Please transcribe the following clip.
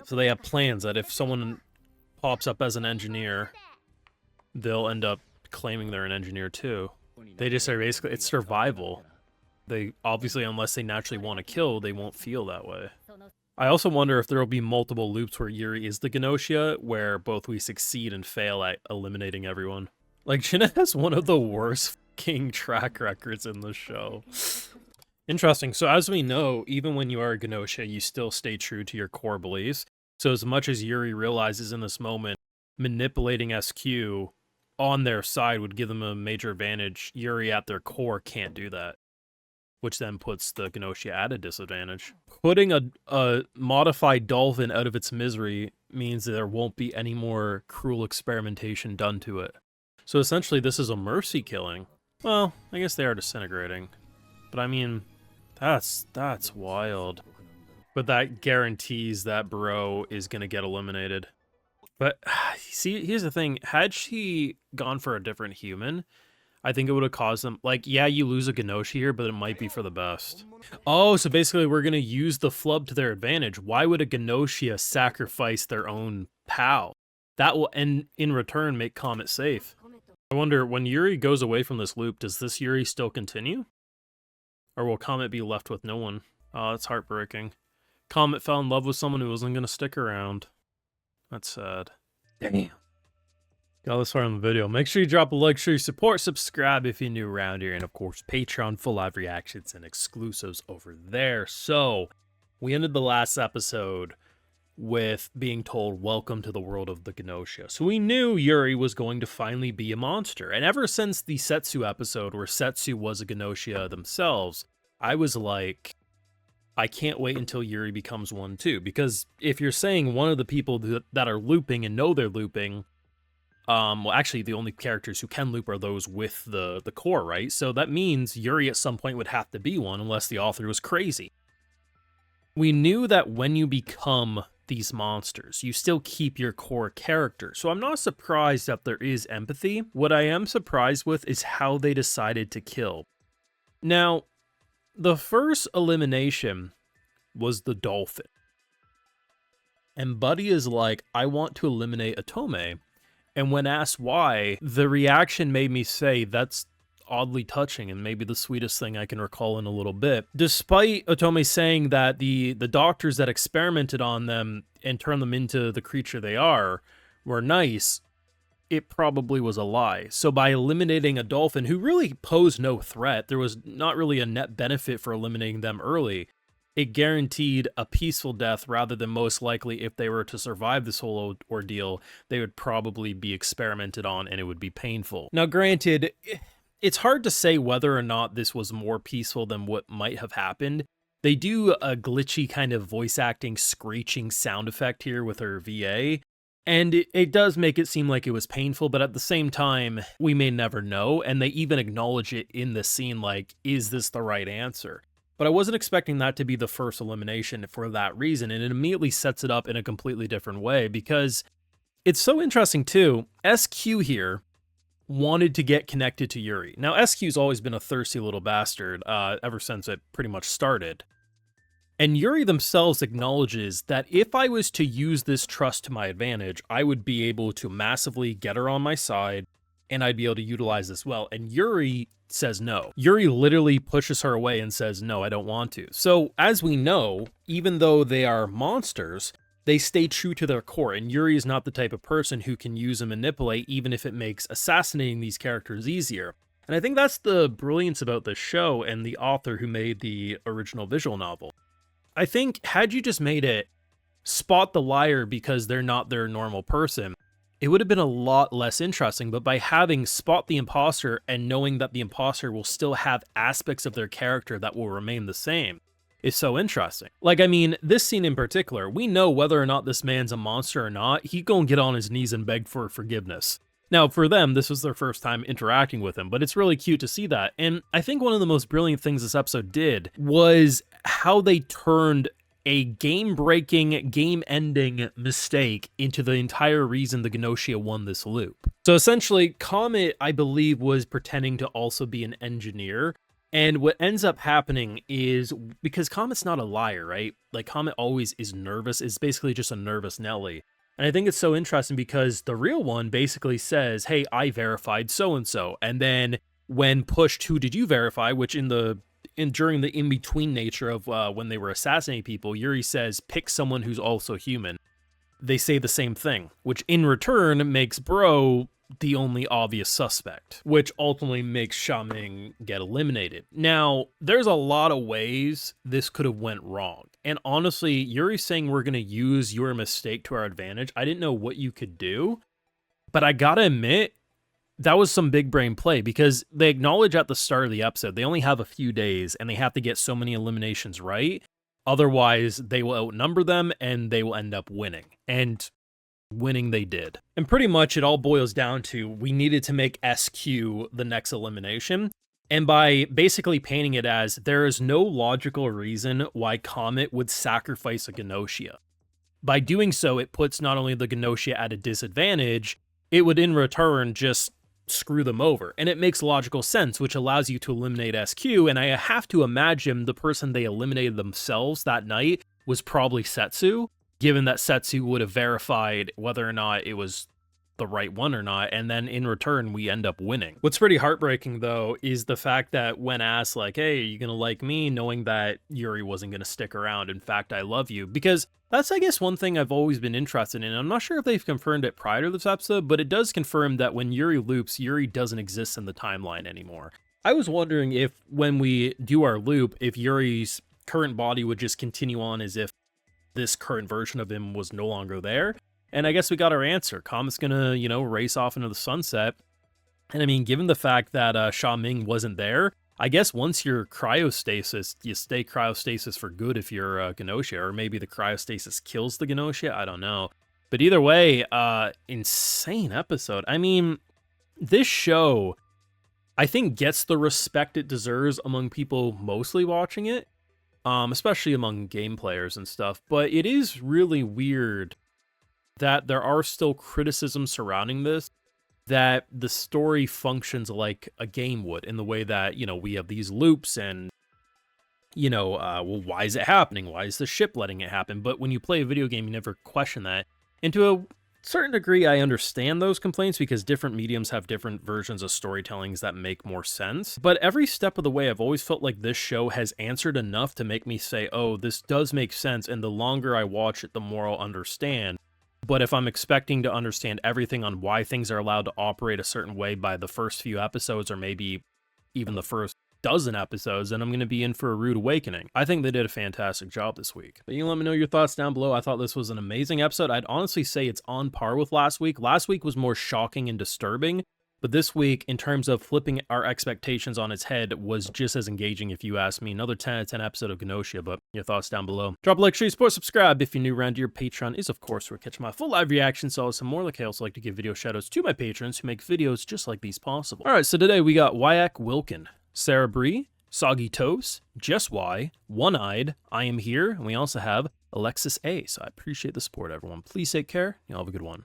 So they have plans that if someone pops up as an engineer, they'll end up claiming they're an engineer too. They just say basically it's survival. They obviously, unless they naturally want to kill, they won't feel that way. I also wonder if there will be multiple loops where Yuri is the Gnosia, where both we succeed and fail at eliminating everyone. Like, Jenna has one of the worst fucking track records in the show. Interesting. So as we know, even when you are a Gnosia, you still stay true to your core beliefs. So as much as Yuri realizes in this moment, manipulating SQ on their side would give them a major advantage, Yuri at their core can't do that, which then puts the Gnosia at a disadvantage. Putting a modified dolphin out of its misery means that there won't be any more cruel experimentation done to it. So essentially this is a mercy killing. Well, I guess they are disintegrating. But I mean, that's wild. But that guarantees that bro is gonna get eliminated. But see, here's the thing. Had she gone for a different human, I think it would have caused them, like, yeah, you lose a Gnosia here, but it might be for the best. Oh, so basically we're going to use the flub to their advantage. Why would a Gnosia sacrifice their own pal? That will, in return, make Comet safe. I wonder, when Yuri goes away from this loop, does this Yuri still continue? Or will Comet be left with no one? Oh, that's heartbreaking. Comet fell in love with someone who wasn't going to stick around. That's sad. Damn. Got this far in the video. Make sure you drop a like, show your support, subscribe if you're new around here, and of course, Patreon for live reactions and exclusives over there. So, we ended the last episode with being told, welcome to the world of the Gnosia. So we knew Yuri was going to finally be a monster. And ever since the Setsu episode, where Setsu was a Gnosia themselves, I was like, I can't wait until Yuri becomes one too. Because if you're saying one of the people that are looping and know they're looping, well, actually, the only characters who can loop are those with the core, right? So that means Yuri at some point would have to be one, unless the author was crazy. We knew that when you become these monsters, you still keep your core character. So I'm not surprised that there is empathy. What I am surprised with is how they decided to kill. Now, the first elimination was the dolphin. And Buddy is like, I want to eliminate Otome. And when asked why, the reaction made me say that's oddly touching and maybe the sweetest thing I can recall in a little bit. Despite Otome saying that the doctors that experimented on them and turned them into the creature they are were nice, it probably was a lie. So by eliminating a dolphin who really posed no threat, there was not really a net benefit for eliminating them early. It guaranteed a peaceful death rather than most likely, if they were to survive this whole ordeal, they would probably be experimented on and it would be painful. Now, granted, it's hard to say whether or not this was more peaceful than what might have happened. They do a glitchy kind of voice acting screeching sound effect here with her VA, and it does make it seem like it was painful, but at the same time, we may never know, and they even acknowledge it in the scene like, is this the right answer? But I wasn't expecting that to be the first elimination for that reason, and it immediately sets it up in a completely different way, because it's so interesting too. SQ here wanted to get connected to Yuri. Now, SQ's always been a thirsty little bastard ever since it pretty much started. And Yuri themselves acknowledges that if I was to use this trust to my advantage, I would be able to massively get her on my side, and I'd be able to utilize this well. And Yuri says no. Yuri literally pushes her away and says, no, I don't want to. So, as we know, even though they are monsters, they stay true to their core, and Yuri is not the type of person who can use and manipulate, even if it makes assassinating these characters easier. And I think that's the brilliance about this show and the author who made the original visual novel. I think, had you just made it spot the liar because they're not their normal person, it would have been a lot less interesting, but by having spot the imposter and knowing that the imposter will still have aspects of their character that will remain the same is so interesting. Like, I mean, this scene in particular, we know whether or not this man's a monster or not, he gonna get on his knees and beg for forgiveness. Now, for them, this was their first time interacting with him, but it's really cute to see that. And I think one of the most brilliant things this episode did was how they turned a game-breaking, game-ending mistake into the entire reason the Gnosia won this loop. So essentially, Comet, I believe, was pretending to also be an engineer, And what ends up happening is, because Comet's not a liar, right? Like, Comet always is nervous. It's basically just a nervous Nelly. And I think it's so interesting because the real one basically says, hey, I verified so-and-so. And then when pushed, who did you verify? Which during the in-between nature of when they were assassinating people, Yuri says, pick someone who's also human. They say the same thing, which in return makes Bro the only obvious suspect, which ultimately makes Xiaoming get eliminated. Now, there's a lot of ways this could have went wrong. And honestly, Yuri's saying we're going to use your mistake to our advantage. I didn't know what you could do, but I gotta admit, that was some big brain play, because they acknowledge at the start of the episode, they only have a few days and they have to get so many eliminations right. Otherwise, they will outnumber them and they will end up winning. And winning they did. And pretty much it all boils down to, we needed to make SQ the next elimination. And by basically painting it as, there is no logical reason why Comet would sacrifice a Gnosia. By doing so, it puts not only the Gnosia at a disadvantage, it would in return just screw them over. And it makes logical sense, which allows you to eliminate SQ. And I have to imagine the person they eliminated themselves that night was probably Setsu, given that Setsu would have verified whether or not it was the right one or not, and then in return, we end up winning. What's pretty heartbreaking, though, is the fact that when asked, like, hey, are you gonna like me, knowing that Yuri wasn't gonna stick around, in fact, I love you, because that's, I guess, one thing I've always been interested in. I'm not sure if they've confirmed it prior to this episode, but it does confirm that when Yuri loops, Yuri doesn't exist in the timeline anymore. I was wondering if, when we do our loop, if Yuri's current body would just continue on as if this current version of him was no longer there. And I guess we got our answer. Comet's gonna, race off into the sunset. And I mean, given the fact that Xiaoming wasn't there, I guess once you're cryostasis, you stay cryostasis for good if you're Gnosia, or maybe the cryostasis kills the Gnosia, I don't know. But either way, insane episode. I mean, this show, I think, gets the respect it deserves among people mostly watching it. Especially among game players and stuff, but it is really weird that there are still criticisms surrounding this, that the story functions like a game would, in the way that, we have these loops and, well, why is it happening? Why is the ship letting it happen? But when you play a video game, you never question that. And to a certain degree, I understand those complaints, because different mediums have different versions of storytellings that make more sense. But every step of the way, I've always felt like this show has answered enough to make me say, oh, this does make sense, and the longer I watch it, the more I'll understand. But if I'm expecting to understand everything on why things are allowed to operate a certain way by the first few episodes, or maybe even the first dozen episodes, then I'm going to be in for a rude awakening. I think they did a fantastic job this week. But you can let me know your thoughts down below. I thought this was an amazing episode. I'd honestly say it's on par with last week. Last week was more shocking and disturbing, but this week, in terms of flipping our expectations on its head, was just as engaging, if you ask me. Another 10 out of 10 episode of Gnosia, but your thoughts down below. Drop a like, share, support, subscribe. If you're new around here, Patreon is, of course, where I catch my full live reactions, so some more. Like I also like to give video shoutouts to my patrons who make videos just like these possible. All right, so today we got Wyack Wilkin, Sarah Bree, Soggy Toast, Jess Y, One-Eyed, I Am Here, and we also have Alexis A. So I appreciate the support, everyone. Please take care. Y'all have a good one.